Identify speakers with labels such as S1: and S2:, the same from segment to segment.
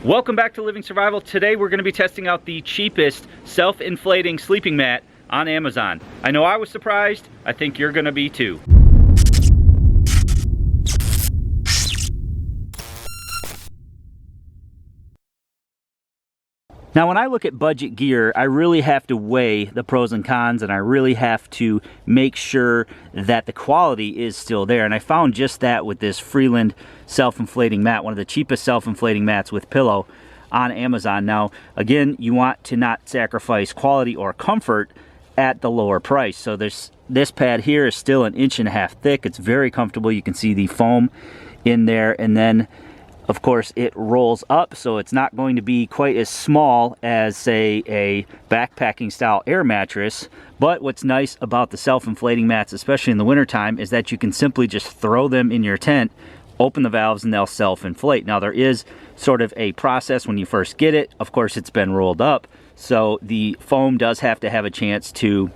S1: Welcome back to Living Survival. Today we're going to be testing out the cheapest self-inflating sleeping mat on Amazon. I know I was surprised. I think you're going to be too. Now when I look at budget gear, I really have to weigh the pros and cons, and I really have to make sure that the quality is still there. And I found just that with this Freeland self-inflating mat, one of the cheapest self-inflating mats with pillow on Amazon. Now, again, you want to not sacrifice quality or comfort at the lower price. So this pad here is still 1.5 inches thick. It's very comfortable. You can see the foam in there, and then of course it rolls up, so it's not going to be quite as small as, say, a backpacking style air mattress. But what's nice about the self-inflating mats, especially in the wintertime, is that you can simply just throw them in your tent, open the valves, and they'll self-inflate. Now there is sort of a process when you first get it. Of course, it's been rolled up, so the foam does have to have a chance to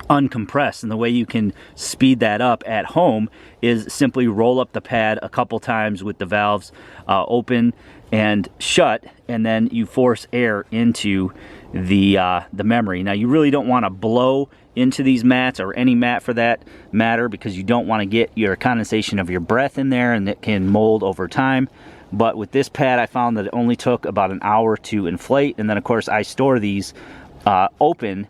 S1: uncompress, and the way you can speed that up at home is simply roll up the pad a couple times with the valves open and shut, and then you force air into the memory. Now you really don't want to blow into these mats, or any mat for that matter, because you don't want to get your condensation of your breath in there, and it can mold over time. But with this pad, I found that it only took about an hour to inflate, and then of course I store these open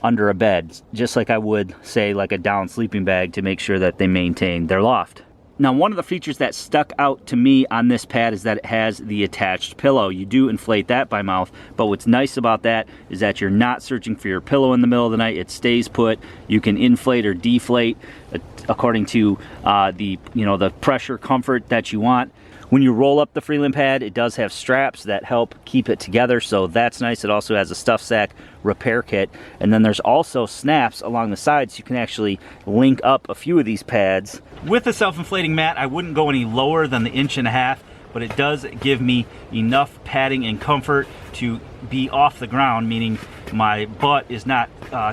S1: under a bed, just like I would, say, like a down sleeping bag, to make sure that they maintain their loft. Now, one of the features that stuck out to me on this pad is that it has the attached pillow. You do inflate that by mouth, but what's nice about that is that you're not searching for your pillow in the middle of the night. It stays put. You can inflate or deflate according to the pressure comfort that you want. When you roll up the Freeland pad, it does have straps that help keep it together, so that's nice. It also has a stuff sack repair kit, and then there's also snaps along the sides, so you can actually link up a few of these pads. With the self-inflating mat, I wouldn't go any lower than the 1.5 inches, but it does give me enough padding and comfort to be off the ground, meaning my butt is not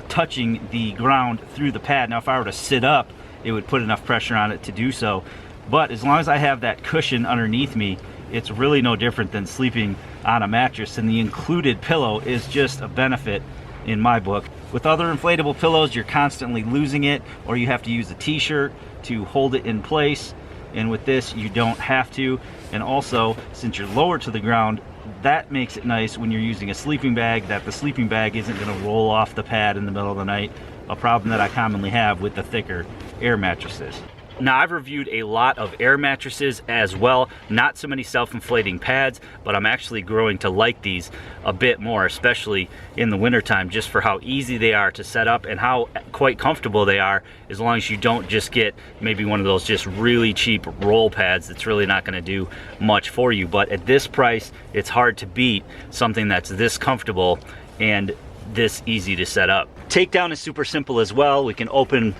S1: touching the ground through the pad. Now, if I were to sit up, it would put enough pressure on it to do so. But as long as I have that cushion underneath me, it's really no different than sleeping on a mattress, and the included pillow is just a benefit in my book. With other inflatable pillows, you're constantly losing it, or you have to use a t-shirt to hold it in place, and with this you don't have to. And also, since you're lower to the ground, that makes it nice when you're using a sleeping bag, that the sleeping bag isn't going to roll off the pad in the middle of the night, a problem that I commonly have with the thicker air mattresses. Now, I've reviewed a lot of air mattresses as well, not so many self-inflating pads, but I'm actually growing to like these a bit more, especially in the wintertime, just for how easy they are to set up and how quite comfortable they are, as long as you don't just get maybe one of those just really cheap roll pads that's really not going to do much for you. But at this price, it's hard to beat something that's this comfortable and this easy to set up. Takedown is super simple as well. We can open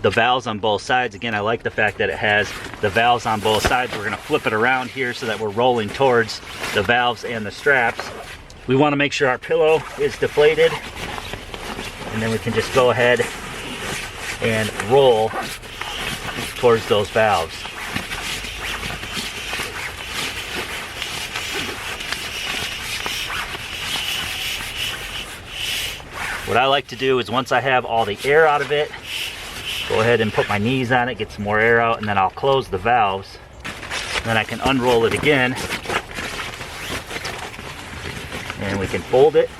S1: the valves on both sides. Again, I like the fact that it has the valves on both sides. We're gonna flip it around here so that we're rolling towards the valves and the straps. We wanna make sure our pillow is deflated, and then we can just go ahead and roll towards those valves. What I like to do is, once I have all the air out of it, go ahead and put my knees on it, get some more air out, and then I'll close the valves. Then I can unroll it again, and we can fold it.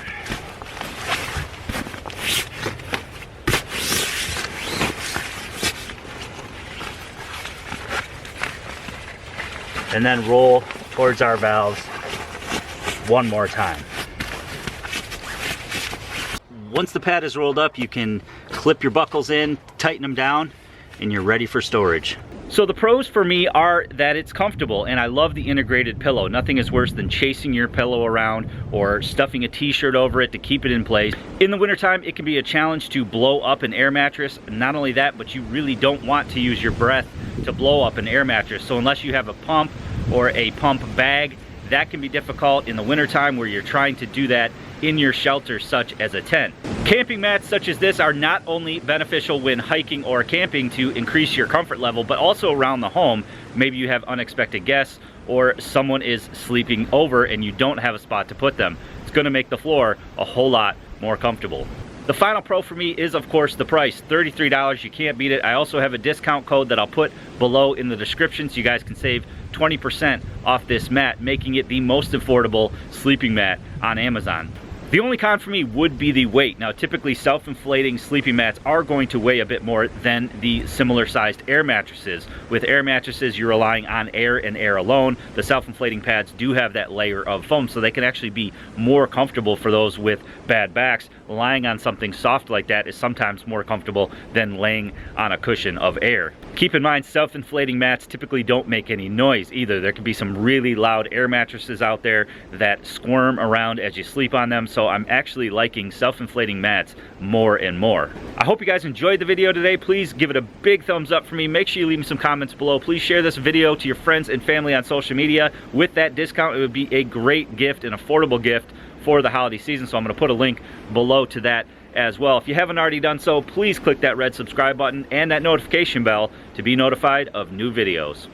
S1: And then roll towards our valves one more time. Once the pad is rolled up, you can clip your buckles in, tighten them down, and you're ready for storage. So the pros for me are that it's comfortable, and I love the integrated pillow. Nothing is worse than chasing your pillow around or stuffing a t-shirt over it to keep it in place. In the wintertime, it can be a challenge to blow up an air mattress. Not only that, but you really don't want to use your breath to blow up an air mattress. So unless you have a pump or a pump bag, that can be difficult in the wintertime where you're trying to do that in your shelter, such as a tent. Camping mats such as this are not only beneficial when hiking or camping to increase your comfort level, but also around the home. Maybe you have unexpected guests, or someone is sleeping over and you don't have a spot to put them. It's going to make the floor a whole lot more comfortable. The final pro for me is, of course, the price. $33, you can't beat it. I also have a discount code that I'll put below in the description so you guys can save 20% off this mat, making it the most affordable sleeping mat on Amazon. The only con for me would be the weight. Now, typically self-inflating sleeping mats are going to weigh a bit more than the similar sized air mattresses. With air mattresses, you're relying on air and air alone. The self-inflating pads do have that layer of foam, so they can actually be more comfortable for those with bad backs. Lying on something soft like that is sometimes more comfortable than laying on a cushion of air. Keep in mind, self-inflating mats typically don't make any noise either. There can be some really loud air mattresses out there that squirm around as you sleep on them. So I'm actually liking self-inflating mats more and more. I hope you guys enjoyed the video today. Please give it a big thumbs up for me. Make sure you leave me some comments below. Please share this video to your friends and family on social media. With that discount, it would be a great gift, an affordable gift for the holiday season. So I'm going to put a link below to that as well. If you haven't already done so, please click that red subscribe button and that notification bell to be notified of new videos.